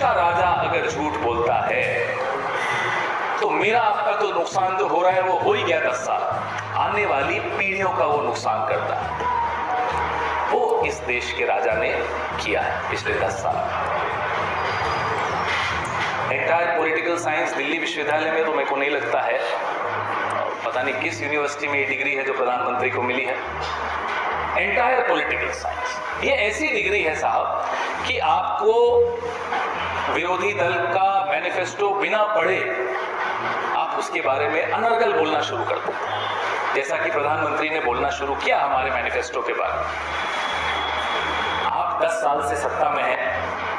का राजा अगर झूठ बोलता है तो मेरा आपका तो नुकसान जो हो रहा है वो हो ही गया 10 साल, आने वाली पीढ़ियों का वो नुकसान करता है। वो इस देश के राजा ने किया है पिछले 10 साल। एंटायर पॉलिटिकल साइंस दिल्ली विश्वविद्यालय में तो मेरे को नहीं लगता है, पता नहीं किस यूनिवर्सिटी में ये डिग्री है जो प्रधानमंत्री को मिली है, एंटायर पॉलिटिकल साइंस। ये ऐसी डिग्री है साहब कि आपको विरोधी दल का मैनिफेस्टो बिना पढ़े आप उसके बारे में अनर्गल बोलना शुरू कर दो, जैसा कि प्रधानमंत्री ने बोलना शुरू किया हमारे मैनिफेस्टो के बारे में। आप 10 साल से सत्ता में हैं,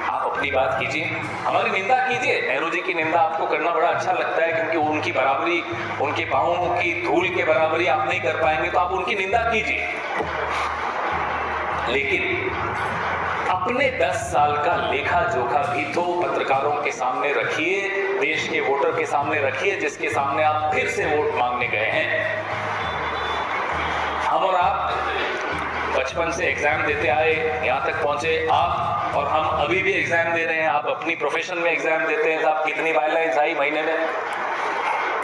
आप अपनी बात कीजिए, हमारी निंदा कीजिए। नेहरू जी की निंदा आपको करना बड़ा अच्छा लगता है क्योंकि उनकी बराबरी, उनके पांवों की धूल के बराबरी आप नहीं कर पाएंगे, तो आप उनकी निंदा कीजिए, लेकिन अपने 10 साल का लेखा जोखा भी तो पत्रकारों के सामने रखिए, देश के वोटर के सामने रखिए, जिसके सामने आप फिर से वोट मांगने गए हैं। हम और आप बचपन से एग्जाम देते आए, यहाँ तक पहुंचे आप और हम अभी भी एग्जाम दे रहे हैं। आप अपनी प्रोफेशन में एग्जाम देते हैं, तो आप कितनी बाइलाइंस आई महीने में?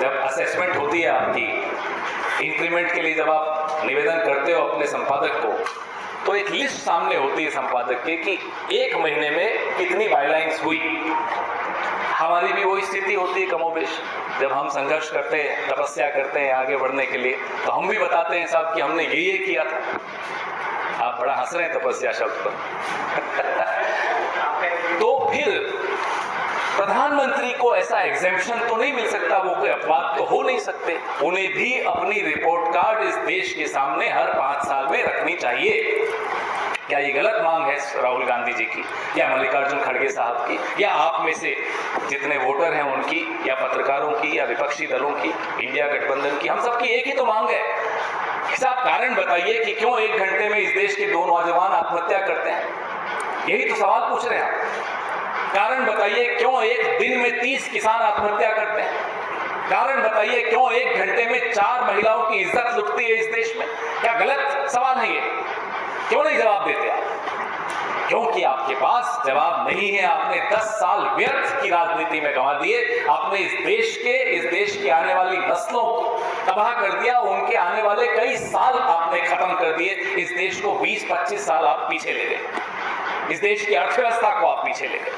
जब असेसमेंट होती है आपकी इंक्रीमेंट के लिए, जब आप निवेदन करते हो अपने संपादक को, तो एक लिस्ट सामने होती है संपादक के कि एक महीने में कितनी बाइलाइंस हुई। हमारी भी वही स्थिति होती है कमोबेश। जब हम संघर्ष करते हैं, तपस्या करते हैं आगे बढ़ने के लिए, तो हम भी बताते हैं साहब कि हमने ये किया था। आप बड़ा हंस रहे हैं तपस्या शब्द पर। तो फिर प्रधानमंत्री को ऐसा एग्जेम्पशन तो नहीं मिल सकता, वो कोई अपवाद तो हो नहीं सकते। उन्हें भी अपनी रिपोर्ट कार्ड इस देश के सामने हर 5 साल में रखनी चाहिए। क्या ये गलत मांग है राहुल गांधी जी की, या मल्लिकार्जुन खड़गे साहब की, या आप में से जितने वोटर हैं उनकी, या पत्रकारों की, या विपक्षी दलों की, इंडिया गठबंधन की? हम सबकी एक ही तो मांग है। साहब कारण बताइए कि क्यों 1 घंटे में इस देश के 2 नौजवान आत्महत्या करते हैं? यही तो सवाल पूछ रहे हैं आप। कारण बताइए क्यों एक दिन में 30 किसान आत्महत्या करते हैं? कारण बताइए क्यों 1 घंटे में 4 महिलाओं की इज्जत लुटती है इस देश में? क्या गलत सवाल है ये? क्यों नहीं जवाब देते आप? क्योंकि आपके पास जवाब नहीं है। आपने 10 साल व्यर्थ की राजनीति में गंवा दिए। आपने इस देश की आने वाली नस्लों को तबाह कर दिया। उनके आने वाले कई साल आपने खत्म कर दिए। इस देश को 20-25 साल आप पीछे ले गए। इस देश की अर्थव्यवस्था को आप पीछे ले गए।